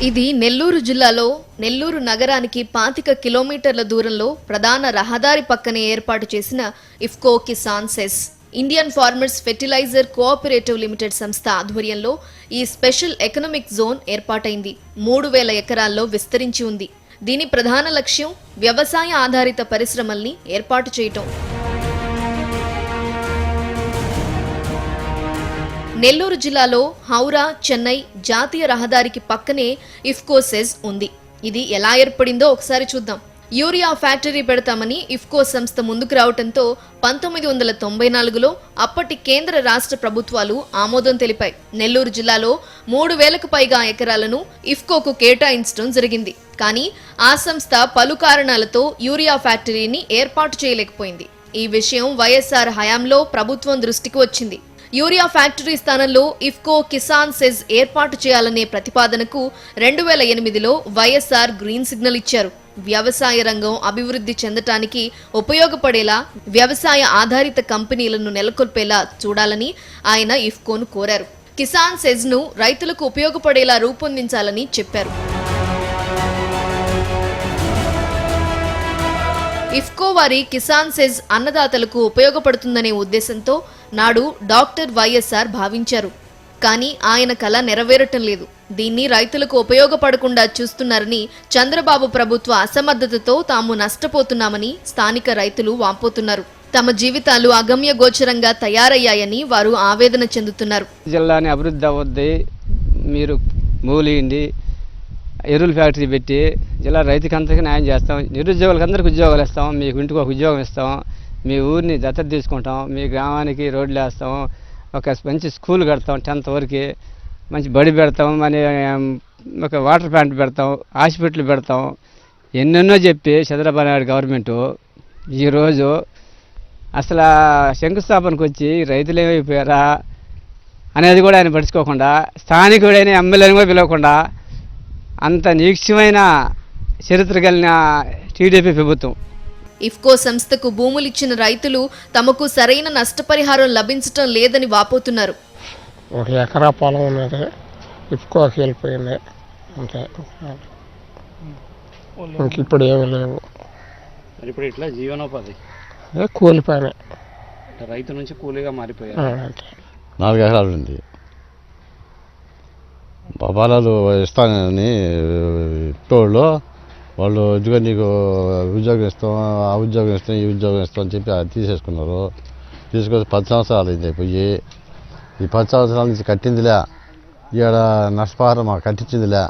ఇది నెల్లూరు జిల్లాలో నెల్లూరు నగరానికి 25 కిలోమీటర్ల దూరంలో ప్రధాన రహదారి పక్కనే ఏర్పాటు చేసిన IFFCO Kisan SEZ Indian Farmers Fertiliser Cooperative Limited సంస్థ ఆధ్వర్యంలో ఈ స్పెషల్ ఎకనామిక్ జోన్ ఏర్పాటైంది. 3000 ఎకరాల్లో విస్తరించి ఉంది. దీని ప్రధాన లక్ష్యం వ్యవసాయ ఆధారిత పరిశ్రమల్ని ఏర్పాటు చేయటం. నెల్లూరు జిల్లాలో హౌరా చెన్నై జాతీయ రహదారికి పక్కనే ఇఫ్కో సెజ్ ఉంది. ఇది ఎలా ఏర్పడిందో ఒకసారి చూద్దాం. యూరియా ఫ్యాక్టరీ పెడతామని ఇఫ్కో సంస్థ ముందుకు రావడంతో 1994లో అప్పటి కేంద్ర రాష్ట్ర ప్రభుత్వాలు ఆమోదం తెలిపాయి. నెల్లూరు జిల్లాలో 3000కు పైగా ఎకరాలను ఇఫ్కోకు కేటాయించడం జరిగింది. కానీ ఆ సంస్థ పలు కారణాలతో యూరియా ఫ్యాక్టరీని ఏర్పాటు చేయలేకపోయింది. ఈ విషయం వైఎస్ఆర్ హయాంలో ప్రభుత్వం దృష్టికి వచ్చింది. యూరియా ఫ్యాక్టరీ స్థానంలో ఇఫ్కో కిసాన్ సెజ్ ఏర్పాటు చేయాలనే ప్రతిపాదనకు 2008లో వైఎస్ఆర్ గ్రీన్ సిగ్నల్ ఇచ్చారు. వ్యవసాయ రంగం అభివృద్ధి చెందటానికి ఉపయోగపడేలా వ్యవసాయ ఆధారిత కంపెనీలను నెలకొల్పేలా చూడాలని ఆయన ఇఫ్కోను కోరారు. కిసాన్ సెజ్ను రైతులకు ఉపయోగపడేలా రూపొందించాలని చెప్పారు. ఇఫ్కో వారి కిసాన్ సెజ్ అన్నదాతలకు ఉపయోగపడుతుందనే ఉద్దేశంతో నాడు డాక్టర్ వైఎస్ఆర్ భావించారు. కానీ ఆయన కల నెరవేరటం లేదు. దీన్ని రైతులకు ఉపయోగపడకుండా చూస్తున్నారని, చంద్రబాబు ప్రభుత్వ అసమర్థతతో తాము నష్టపోతున్నామని స్థానిక రైతులు వాపోతున్నారు. తమ జీవితాలు అగమ్య గోచరంగా తయారయ్యాయని వారు ఆవేదన చెందుతున్నారు. జిల్లాని అభివృద్ధి అవద్ది, మీరు మూలిండి ఎరువుల ఫ్యాక్టరీ పెట్టి జిల్లా రైతుకి అందరికీ న్యాయం చేస్తాం, నిరుద్యోగులకు అందరికీ ఉద్యోగాలు ఇస్తాం, మీకు ఇంటికి ఒక ఉద్యోగం ఇస్తాం, మీ ఊరిని దత్తత తీసుకుంటాం, మీ గ్రామానికి రోడ్లు వేస్తాం, ఒక మంచి స్కూల్ కడతాం, 10th వరకు మంచి బడి పెడతాం, మరి ఒక వాటర్ ప్లాంట్ పెడతాం, హాస్పిటల్ పెడతాం, ఎన్నెన్నో చెప్పి చంద్రబాబు నాయుడు గవర్నమెంటు ఈరోజు అసలు శంకుస్థాపనకు వచ్చి రైతులు ఏమైపోయారా అనేది కూడా ఆయన పట్టించుకోకుండా, స్థానికుడైన ఎమ్మెల్యేని కూడా పిలవకుండా అంత నీక్షమైన చరిత్ర కలిగిన టీడీపీ ప్రభుత్వం. ఇఫ్కో సంస్థకు భూములిచ్చిన రైతులు తమకు సరైన నష్టపరిహారం లభించటం లేదని వాపోతున్నారు. 1 ఎకరా పొలం ఉన్నది, ఇఫ్కోకి వెళ్ళిపోయింది అంతే. ఇప్పుడు ఏమీ లేవు. ఇప్పుడు ఇట్లా జీవనోపాధి కూలిపోయినాయి, రైతు నుంచి కూలీగా మారిపోయారు. 4 ఎకరాలు ఉంది. పొలాలు ఇస్తానని తోళ్ళు వాళ్ళు ఇదిగో నీకు ఉద్యోగం ఇస్తాం, ఆ ఉద్యోగం ఇస్తాం, ఈ ఉద్యోగం ఇస్తాం అని చెప్పి అది తీసేసుకున్నారు. తీసుకొచ్చి 10 సంవత్సరాలు అయింది. పోయి ఈ 10 సంవత్సరాల నుంచి కట్టిందిలే, ఈడ నష్టపరిహారం మాకు కట్టించిందిలే.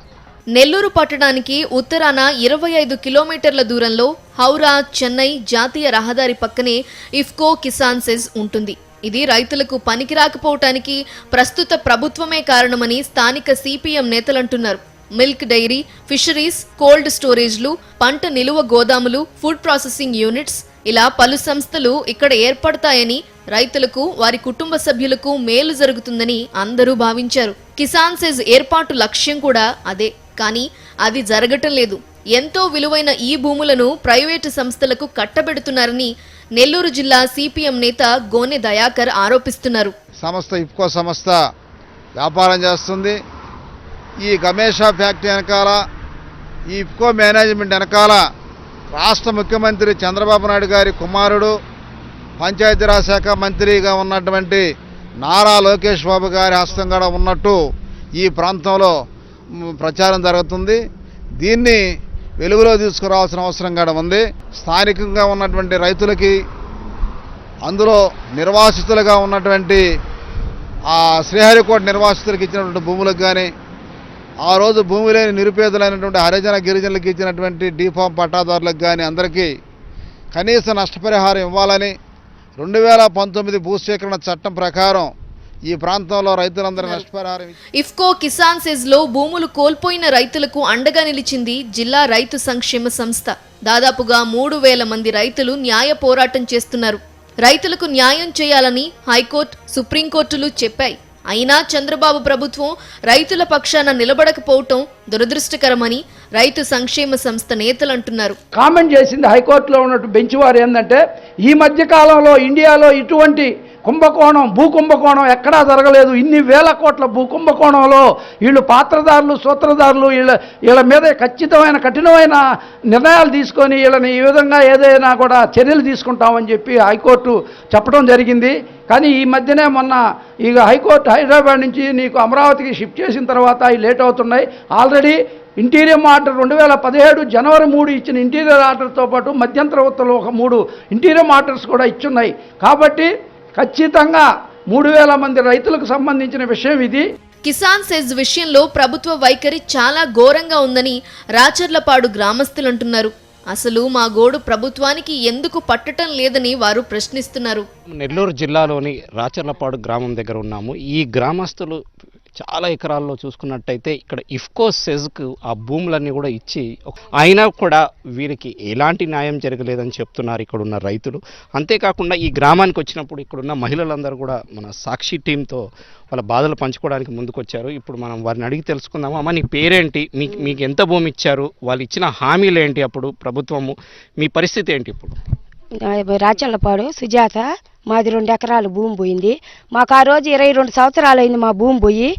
నెల్లూరు పట్టణానికి ఉత్తరాన 25 కిలోమీటర్ల దూరంలో హౌరా చెన్నై జాతీయ రహదారి పక్కనే ఇఫ్కో కిసాన్ సెజ్ ఉంటుంది. ఇది రైతులకు పనికి రాకపోవటానికి ప్రస్తుత ప్రభుత్వమే కారణమని స్థానిక సిపిఎం నేతలంటున్నారు. మిల్క్ డైరీ, ఫిషరీస్, కోల్డ్ స్టోరేజ్లు, పంట నిలువ గోదాములు, ఫుడ్ ప్రాసెసింగ్ యూనిట్స్ ఇలా పలు సంస్థలు ఇక్కడ ఏర్పడతాయని, రైతులకు వారి కుటుంబ సభ్యులకు మేలు జరుగుతుందని అందరూ భావించారు. కిసాన్ సెజ్ ఏర్పాటు లక్ష్యం కూడా అదే. కానీ అది జరగటం లేదు. ఎంతో విలువైన ఈ భూములను ప్రైవేటు సంస్థలకు కట్టబెడుతున్నారని నెల్లూరు జిల్లా సిపిఎం నేత గోనె దయాకర్ ఆరోపిస్తున్నారు. ఇఫ్కో సంస్థ వ్యాపారం చేస్తుంది. ఈ గమేషా ఫ్యాక్టరీ వెనకాల, ఈ ఇఫ్కో మేనేజ్మెంట్ వెనకాల రాష్ట్ర ముఖ్యమంత్రి చంద్రబాబు నాయుడు గారి కుమారుడు, పంచాయతీరాజ్ శాఖ మంత్రిగా ఉన్నటువంటి నారా లోకేష్ బాబు గారి హస్తం కూడా ఉన్నట్టు ఈ ప్రాంతంలో ప్రచారం జరుగుతుంది. దీన్ని వెలుగులో తీసుకురావాల్సిన అవసరం కూడా ఉంది. స్థానికంగా ఉన్నటువంటి రైతులకి, అందులో నిర్వాసితులుగా ఉన్నటువంటి ఆ శ్రీహరికోట నిర్వాసితులకు ఇచ్చినటువంటి భూములకు కానీ, ఆ రోజు భూమి లేని నిరుపేదలైనటువంటి హరిజన గిరిజనులకు ఇచ్చినటువంటి డీఫామ్ పట్టాదారులకు కానీ అందరికీ కనీస నష్టపరిహారం ఇవ్వాలని 2019 భూసేకరణ చట్టం ప్రకారం ఈ ప్రాంతంలో రైతులందరూ నష్టపరిహారం. ఇఫ్కో కిసాన్ సెజ్ లో భూములు కోల్పోయిన రైతులకు అండగా నిలిచింది జిల్లా రైతు సంక్షేమ సంస్థ. దాదాపుగా 3000 మంది రైతులు న్యాయ పోరాటం చేస్తున్నారు. రైతులకు న్యాయం చేయాలని హైకోర్టు, సుప్రీంకోర్టులు చెప్పాయి. అయినా చంద్రబాబు ప్రభుత్వం రైతుల పక్షాన నిలబడకపోవటం దురదృష్టకరమని రైతు సంక్షేమ సంస్థ నేతలు అంటున్నారు. కామెంట్ చేసింది హైకోర్టులో ఉన్నట్టు బెంచ్ వారు ఏంటంటే, ఈ మధ్య కాలంలో ఇండియాలో ఇటువంటి భూకుంభకోణం ఎక్కడా జరగలేదు. ఇన్ని వేల కోట్ల భూకుంభకోణంలో వీళ్ళు పాత్రదారులు, సూత్రధారులు వీళ్ళ మీద కఠినమైన నిర్ణయాలు తీసుకొని వీళ్ళని ఈ విధంగా ఏదైనా కూడా చర్యలు తీసుకుంటామని చెప్పి హైకోర్టు చెప్పడం జరిగింది. కానీ ఈ మధ్యనే మొన్న హైకోర్టు హైదరాబాద్ నుంచి నీకు అమరావతికి షిఫ్ట్ చేసిన తర్వాత అవి లేట్ అవుతున్నాయి. ఆల్రెడీ ఇంటీరియర్ ఆర్డర్ 2017 జనవరి 3 ఇచ్చిన ఇంటీరియర్ ఆర్డర్తో పాటు మధ్యంతర ఉత్తర్వులు ఒక 3 ఇంటీరియర్ ఆర్డర్స్ కూడా ఇచ్చున్నాయి. కాబట్టి ఖచ్చితంగా 3000 మంది రైతులకు సంబంధించిన విషయం ఇది. కిసాన్ సెజ్ విషయంలో ప్రభుత్వ వైఖరి చాలా ఘోరంగా ఉందని రాచర్లపాడు గ్రామస్తులు అంటున్నారు. అసలు మా గోడు ప్రభుత్వానికి ఎందుకు పట్టడం లేదని వారు ప్రశ్నిస్తున్నారు. నెల్లూరు జిల్లాలోని రాచర్లపాడు గ్రామం దగ్గర ఉన్నాము. ఈ గ్రామస్తులు చాలా ఎకరాల్లో చూసుకున్నట్టయితే ఇక్కడ ఇఫ్కో సెజ్కు ఆ భూములన్నీ కూడా ఇచ్చి అయినా కూడా వీరికి ఎలాంటి న్యాయం జరగలేదని చెప్తున్నారు ఇక్కడ ఉన్న రైతులు. అంతేకాకుండా ఈ గ్రామానికి వచ్చినప్పుడు ఇక్కడున్న మహిళలందరూ కూడా మన సాక్షి టీంతో వాళ్ళ బాధలు పంచుకోవడానికి ముందుకొచ్చారు. ఇప్పుడు మనం వారిని అడిగి తెలుసుకుందాము. అమ్మ, నీ పేరేంటి, మీకు ఎంత భూమి ఇచ్చారు, వాళ్ళు ఇచ్చిన హామీలు ఏంటి, అప్పుడు ప్రభుత్వము మీ పరిస్థితి ఏంటి ఇప్పుడు? రాచర్లపాడు సుజాత. మాది 2 ఎకరాలు భూమి పోయింది. మాకు ఆ రోజు 22 సంవత్సరాలు అయింది మా భూమి పోయి.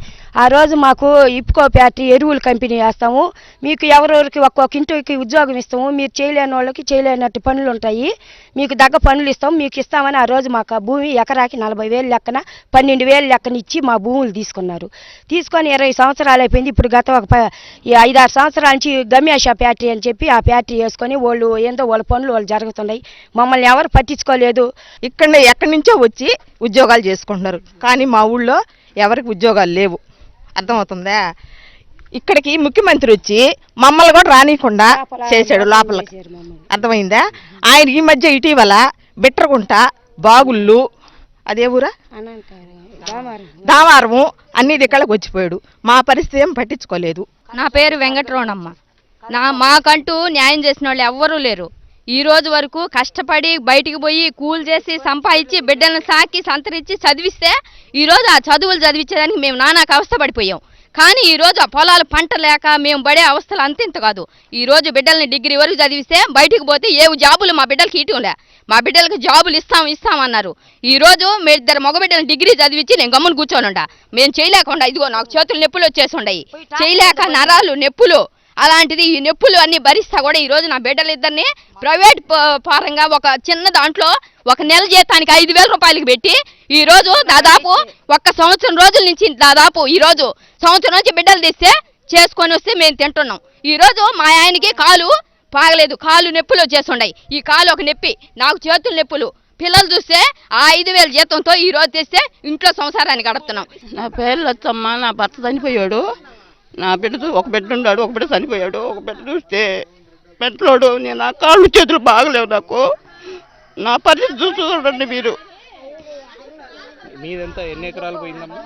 ఆ రోజు మాకు ఇఫ్కో ఫ్యాక్టరీ ఎరువుల కంపెనీ వేస్తాము, మీకు ఎవరెవరికి ఒక్కొక్క ఇంటికి ఉద్యోగం ఇస్తాము, మీరు చేయలేని వాళ్ళకి చేయలేనట్టు పనులు ఉంటాయి, మీకు దగ్గ పనులు ఇస్తాము, మీకు ఇస్తామని ఆ రోజు మాకు ఆ భూమి ఎకరాకి 40,000 లెక్కన 12,000 లెక్కన ఇచ్చి మా భూములు తీసుకున్నారు. తీసుకొని 20 సంవత్సరాలు అయిపోయింది. ఇప్పుడు గత ఒక 5-6 సంవత్సరాల నుంచి గమ్యాషా ఫ్యాక్టరీ అని చెప్పి ఆ ఫ్యాక్టరీ వేసుకొని వాళ్ళు ఏందో వాళ్ళ పనులు వాళ్ళు జరుగుతున్నాయి. మమ్మల్ని ఎవరు పట్టించుకోలేదు. ఎక్కడి నుంచో వచ్చి ఉద్యోగాలు చేసుకుంటున్నారు, కానీ మా ఊళ్ళో ఎవరికి ఉద్యోగాలు లేవు. అర్థమవుతుందా? ఇక్కడికి ముఖ్యమంత్రి వచ్చి మమ్మల్ని కూడా రానియకుండా చేశాడు లోపలికి. అర్థమైందా? ఆయన ఈ మధ్య ఇటీవల బిట్రగుంట, బాగుళ్ళు, అదే ఊరా దావారము అన్ని దిక్కలకు వచ్చిపోయాడు. మా పరిస్థితి ఏం పట్టించుకోలేదు. నా పేరు వెంకటరమణమ్మ. మాకంటూ న్యాయం చేసిన వాళ్ళు ఎవ్వరూ లేరు. ఈ రోజు వరకు కష్టపడి బయటికి పోయి కూలి చేసి సంపాదించి బిడ్డలను సాకి సంతరించి చదివిస్తే ఈరోజు ఆ చదువులు చదివించేదానికి మేము నానాక అవస్థపడిపోయాం. కానీ ఈరోజు ఆ పొలాలు పంట లేక మేము పడే అవస్థలు అంతింత కాదు. ఈరోజు బిడ్డల్ని డిగ్రీ వరకు చదివిస్తే బయటికి పోతే ఏ జాబులు మా బిడ్డలకి ఇటీవలే. మా బిడ్డలకు జాబులు ఇస్తామన్నారు. ఈరోజు మీ 2 మగబిడ్డలను డిగ్రీ చదివించి నేను గమ్మును కూర్చోనుండా. మేము చేయలేకుండా ఇదిగో నాకు చేతులు నొప్పులు వచ్చేసి ఉండయి, చేయలేక నరాలు నొప్పులు. అలాంటిది ఈ నొప్పులు అన్ని భరిస్తా కూడా ఈరోజు నా బిడ్డలిద్దరిని ప్రైవేట్ పరంగా ఒక చిన్న దాంట్లో ఒక నెల జీతానికి 5,000 రూపాయలకి పెట్టి ఈరోజు దాదాపు 1 సంవత్సరం రోజుల నుంచి దాదాపు ఈరోజు సంవత్సరం నుంచి బిడ్డలు తెస్తే చేసుకొని వస్తే మేము తింటున్నాం. ఈరోజు మా ఆయనకి కాలు పాగలేదు, కాలు నొప్పులు వచ్చేస్తుండయి. ఈ కాలు ఒక నొప్పి, నాకు చేతులు నొప్పులు. పిల్లలు చూస్తే ఆ 5,000 జీతంతో ఈరోజు తెస్తే ఇంట్లో సంసారాన్ని గడుపుతున్నాం. నా పేరు లచ్చమ్మ. నా భర్త చనిపోయాడు. నా ఒక బిడ్డ ఉన్నాడు, ఒక బిడ్డ చనిపోయాడు. ఒక బిడ్డ చూస్తే పెంటలోడు. నేను నా కాళ్ళు చేతులు బాగలేవు. నాకు నా పరిస్థితి చూసుకోండి మీరు. మీదంతా ఎన్ని ఎకరాలు పోయిందమ్మా?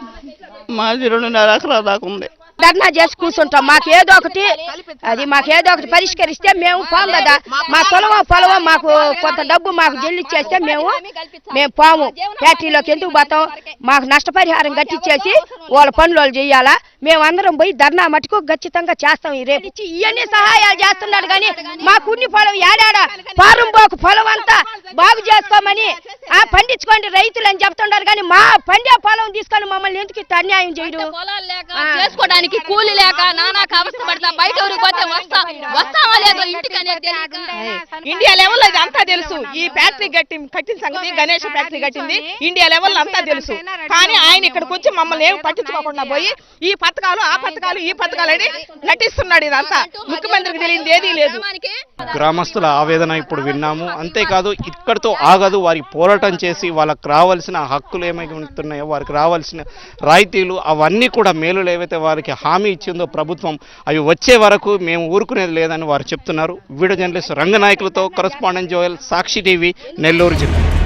మాది 2.5 ఎకరాల దాకా ఉంది. ధర్నా చేసి కూర్చుంటాం. మాకేదో ఒకటి పరిష్కరిస్తే మేము పోము కదా. మా పొలమో మాకు కొంత డబ్బు మాకు చెల్లిచ్చేస్తే మేము పోము. ఫ్యాక్టరీలోకి ఎందుకు పోతాం? మాకు నష్టపరిహారం కట్టించేసి వాళ్ళ పనులు వాళ్ళు చేయాలా. మేమందరం పోయి ధర్నా మటుకు ఖచ్చితంగా చేస్తాం. ఈ రేపు ఇవన్నీ సహాయాలు చేస్తున్నాడు, కానీ మాకున్ని పొలం ఏడాడా పారంపోకు పొలం అంతా బాగు చేసుకోమని పండించుకోండి రైతులు అని చెప్తున్నారు, కానీ మా పండే పొలం తీసుకొని మమ్మల్ని ఎందుకు అన్యాయం చేయడం? చేసుకోవడానికి కూలి లేక నానాక అవస్థ పడతా. బయట ఊరికి పోతే వస్తామా లేదో ఇంటికి అనేది ఇండియా లెవెల్ అది అంతా తెలుసు. ఈ ఫ్యాక్టరీ కట్టిన సంగతి గణేష్ ఫ్యాక్టరీ కట్టింది ఇండియా లెవెల్ అంతా తెలుసు. కానీ ఆయన ఇక్కడికి వచ్చి మమ్మల్ని ఏమి పట్టించుకోకుండా పోయి ఈ పథకాలు ఆ పథకాలు ఈ పథకాలు అని నటిస్తున్నాడు. ఇదంతా ముఖ్యమంత్రికి తెలియదు ఏదీ లేదు. గ్రామస్తుల ఆవేదన ఇప్పుడు విన్నాము. అంతేకాదు ఇక్కడితో ఆగదు. వారికి పోరాటం చేసి వాళ్ళకి రావాల్సిన హక్కులు ఏమైనా ఉంటున్నాయో, వారికి రావాల్సిన రాయితీలు అవన్నీ కూడా మేలులు ఏవైతే వారికి హామీ ఇచ్చిందో ప్రభుత్వం, అవి వచ్చే వరకు మేము ఊరుకునేది లేదని వారు చెప్తున్నారు. వీడియో జర్నలిస్ట్ రంగనాయకులతో కరస్పాండెంట్ జోయల్, సాక్షి టీవీ, నెల్లూరు జిల్లా.